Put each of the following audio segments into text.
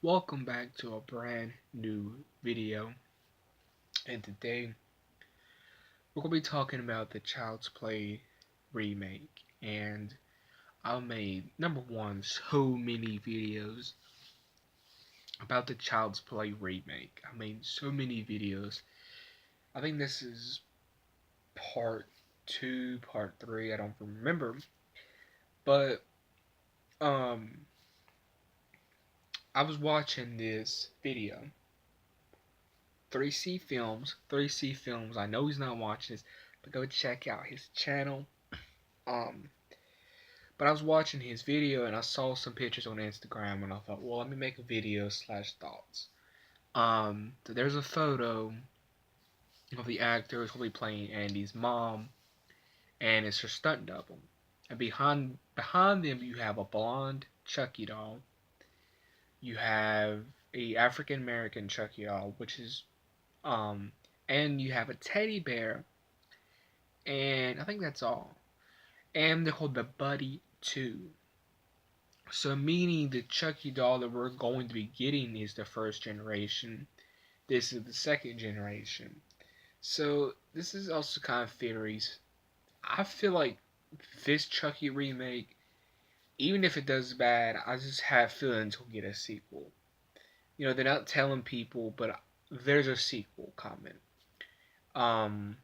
Welcome back to a brand new video, and today we're going to be talking about the Child's Play remake. And I made, number one, so many videos about the Child's Play remake. I made so many videos. I think this is part 2, part 3, I don't remember. But, um, I was watching this video. 3C Films. I know he's not watching this, but go check out his channel. Um, but I was watching his video and I saw some pictures on Instagram and I thought, well, let me make a video slash thoughts. So there's a photo of the actor who's going to be playing Andy's mom, and it's her stunt double. And behind them, you have a blonde Chucky doll. You have a African American Chucky doll, which is um, and you have a teddy bear, and I think that's all. And they're called the Buddy 2. So meaning the Chucky doll that we're going to be getting is the first generation. This is the second generation. So this is also kind of theories. I feel like this Chucky remake, even if it does bad, I just have feelings we'll get a sequel. You know, they're not telling people, but there's a sequel coming. Um,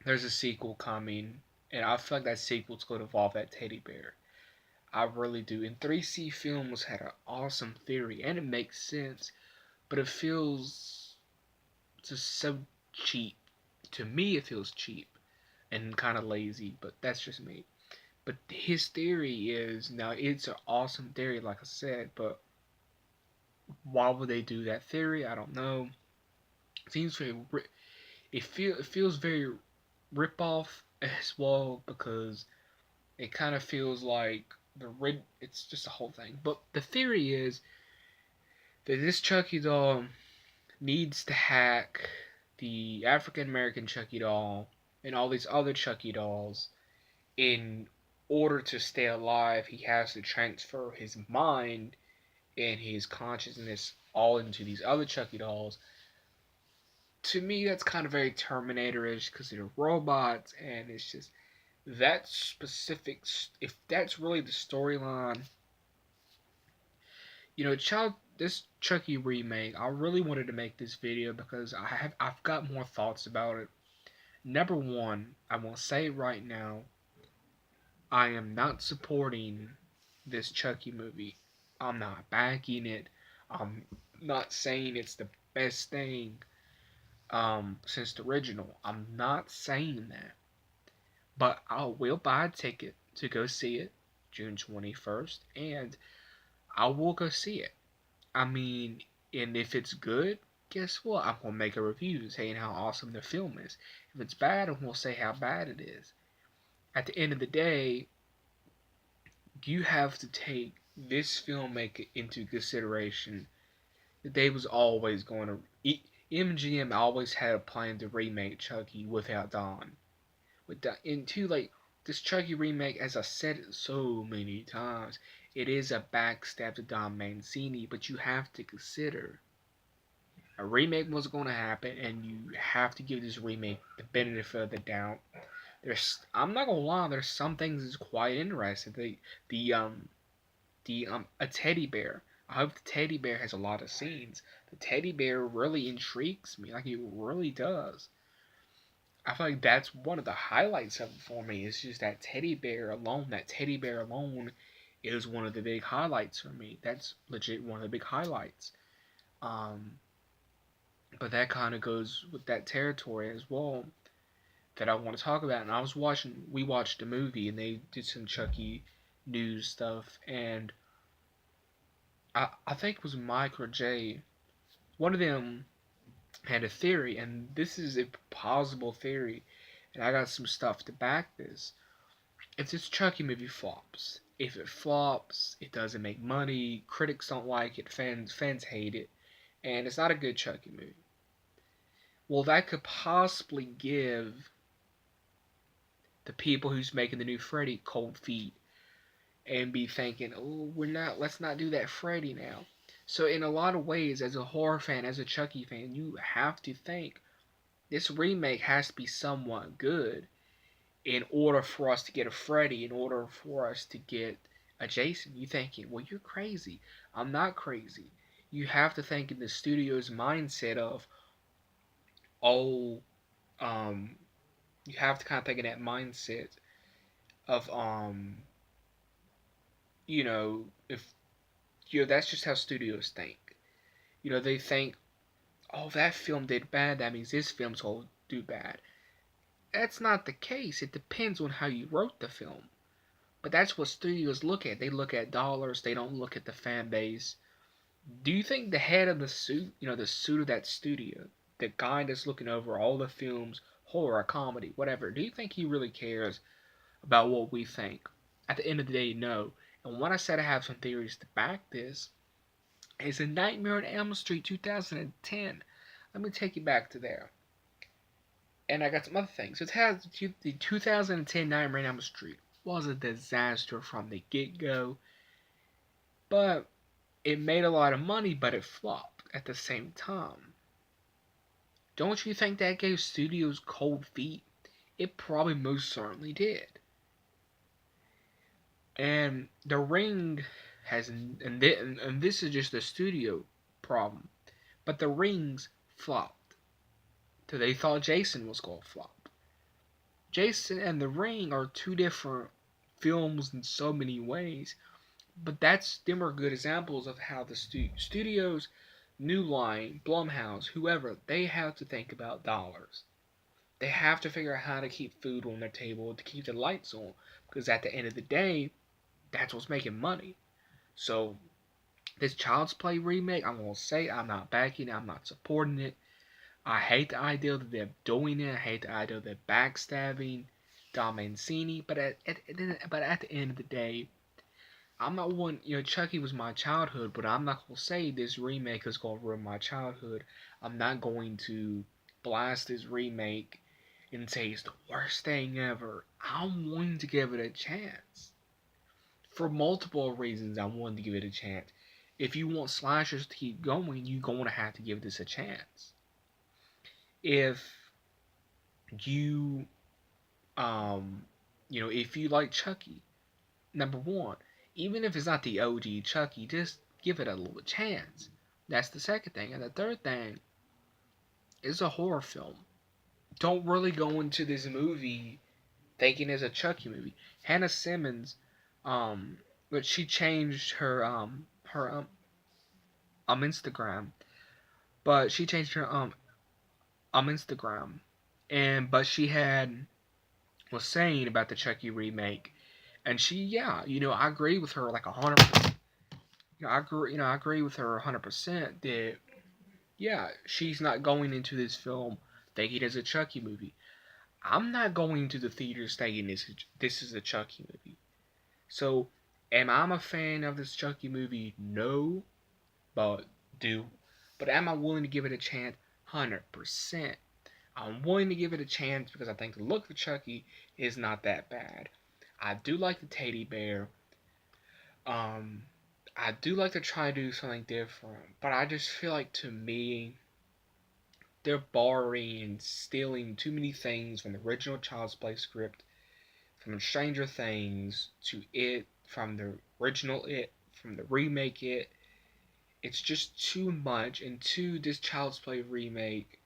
there's a sequel coming, and I feel like that sequel's going to involve that teddy bear. I really do. And 3C Films had an awesome theory, and it makes sense, but it feels just so cheap. To me, it feels cheap and kind of lazy, but that's just me. But his theory is now it's an awesome theory, like I said, but why would they do that theory? I don't know. It seems very it feels very rip off as well because it kind of feels like it's just a whole thing. But the theory is that this Chucky doll needs to hack the African American Chucky doll and all these other Chucky dolls. In order to stay alive, he has to transfer his mind and his consciousness all into these other Chucky dolls. To me, that's kind of very Terminator-ish because they're robots, and it's just that specific. If that's really the storyline, you know, this Chucky remake, I really wanted to make this video because I've got more thoughts about it. Number one, I will say right now, I am not supporting this Chucky movie. I'm not backing it. I'm not saying it's the best thing since the original. I'm not saying that. But I will buy a ticket to go see it June 21st, and I will go see it. I mean, and if it's good, guess what? I'm gonna make a review saying how awesome the film is. If it's bad, I'm gonna say how bad it is. At the end of the day, you have to take this filmmaker into consideration that they was always going to. MGM always had a plan to remake Chucky without Don. Into like this Chucky remake, as I said it so many times, it is a backstab to Don Mancini, but you have to consider a remake was going to happen, and you have to give this remake the benefit of the doubt. I'm not gonna lie, there's some things that's quite interesting. The a teddy bear. I hope the teddy bear has a lot of scenes. The teddy bear really intrigues me, like it really does. I feel like that's one of the highlights of it for me. It's just that teddy bear alone. That teddy bear alone is one of the big highlights for me. That's legit one of the big highlights. Um, but that kind of goes with that territory as well that I want to talk about. And we watched a movie and they did some Chucky news stuff, and I think it was Mike or Jay. One of them had a theory, and this is a plausible theory, and I got some stuff to back this. If this Chucky movie flops, if it flops, it doesn't make money, critics don't like it, fans hate it, and it's not a good Chucky movie. Well, that could possibly give the people who's making the new Freddy cold feet and be thinking, "Oh, let's not do that Freddy now." So in a lot of ways, as a horror fan, as a Chucky fan, you have to think this remake has to be somewhat good in order for us to get a Freddy, in order for us to get a Jason. You thinking, well, you're crazy. I'm not crazy. You have to think in the studio's mindset of, oh, um, you have to kind of think in that mindset of, if that's just how studios think. They think, oh, if that film did bad, that means this film's gonna do bad. That's not the case. It depends on how you wrote the film. But that's what studios look at. They look at dollars. They don't look at the fan base. Do you think the head of the suit, the suit of that studio, the guy that's looking over all the films, horror, comedy, whatever, do you think he really cares about what we think? At the end of the day, no. And when I said I have some theories to back this, is in Nightmare on Elm Street 2010. Let me take you back to there. And I got some other things. It has the 2010 Nightmare on Elm Street was a disaster from the get-go, but it made a lot of money, but it flopped at the same time. Don't you think that gave studios cold feet? It probably most certainly did. And The Ring has, and this is just a studio problem, but The Ring's flopped. So they thought Jason was going to flop. Jason and The Ring are two different films in so many ways, but them are good examples of how the studios, New Line, Blumhouse, whoever, they have to think about dollars. They have to figure out how to keep food on their table, to keep the lights on, because at the end of the day, that's what's making money. So this Child's Play remake, I'm gonna say I'm not backing it, I'm not supporting it. I hate the idea that they're doing it. I hate the idea that they're backstabbing Don Mancini. But at the end of the day, I'm not one. Chucky was my childhood, but I'm not gonna say this remake is gonna ruin my childhood. I'm not going to blast this remake and say it's the worst thing ever. I'm willing to give it a chance. For multiple reasons, I'm willing to give it a chance. If you want slashers to keep going, you're going to have to give this a chance. If you, if you like Chucky, number one, even if it's not the OG Chucky, just give it a little chance. That's the second thing. And the third thing is a horror film. Don't really go into this movie thinking it's a Chucky movie. Hannah Simmons, but she changed her Instagram, but she changed her Instagram, but she was saying about the Chucky remake, and I agree with her like 100%. I agree with her 100% that she's not going into this film thinking it's a Chucky movie. I'm not going to the theaters thinking this is a Chucky movie. So, am I a fan of this Chucky movie? No, but am I willing to give it a chance? 100%. I'm willing to give it a chance because I think the look of Chucky is not that bad. I do like the teddy bear. I do like to try to do something different, but I just feel like to me, they're borrowing and stealing too many things from the original Child's Play script, from Stranger Things to It, from the original It, from the remake It. It's just too much, and this Child's Play remake,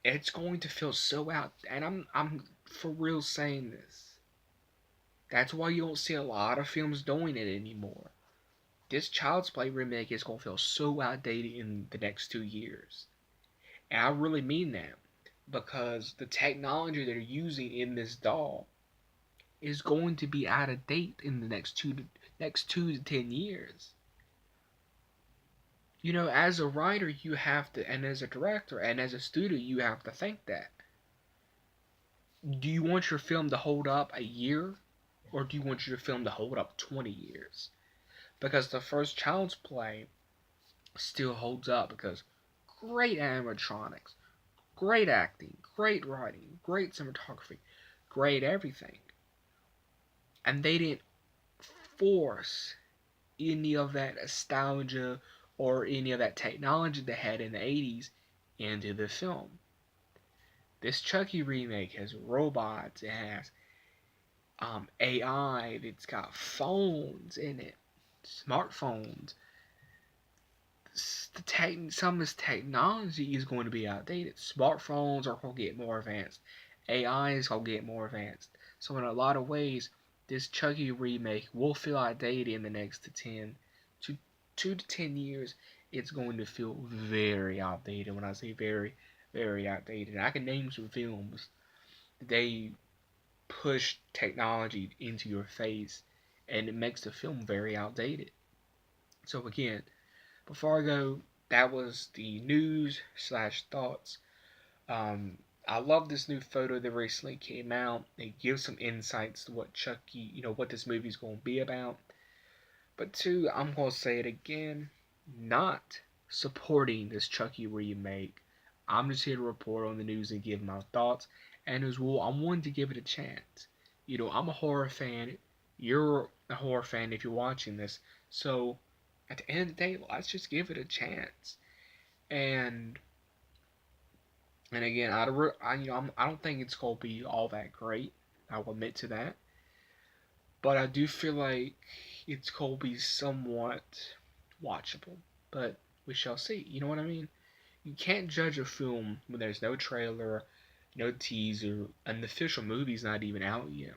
it's going to feel so out. And I'm for real saying this. That's why you don't see a lot of films doing it anymore. This Child's Play remake is going to feel so outdated in the next 2 years. And I really mean that. Because the technology they're using in this doll is going to be out of date in the next 2 to 10 years. As a writer, you have to, and as a director, and as a studio, you have to think that. Do you want your film to hold up a year? Or do you want your film to hold up 20 years? Because the first Child's Play still holds up because great animatronics, great acting, great writing, great cinematography, great everything. And they didn't force any of that nostalgia or any of that technology they had in the 80s into the film. This Chucky remake has robots, it has AI, it's got phones in it, smartphones. Some of this technology is going to be outdated. Smartphones are going to get more advanced. AI is going to get more advanced. So in a lot of ways, this Chucky remake will feel outdated in the next 2 to 10 years. It's going to feel very outdated. When I say very, very outdated, I can name some films that they push technology into your face, and it makes the film very outdated. So again, before I go, that was the news slash thoughts. I love this new photo that recently came out. It gives some insights to what Chucky, what this movie's going to be about. But two, I'm going to say it again, not supporting this Chucky remake. I'm just here to report on the news and give my thoughts. And as well, I'm wanting to give it a chance. I'm a horror fan. You're a horror fan if you're watching this. So at the end of the day, let's just give it a chance. And again, I don't think it's gonna be all that great. I'll admit to that, but I do feel like it's gonna be somewhat watchable. But we shall see. You know what I mean? You can't judge a film when there's no trailer, no teaser, and the official movie's not even out yet.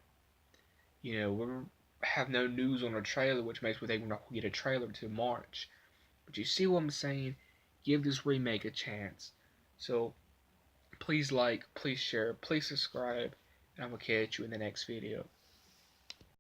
We have no news on a trailer, which makes me think we're not gonna get a trailer until March. But you see what I'm saying? Give this remake a chance. So please like, please share, please subscribe, and I'm going to catch you in the next video.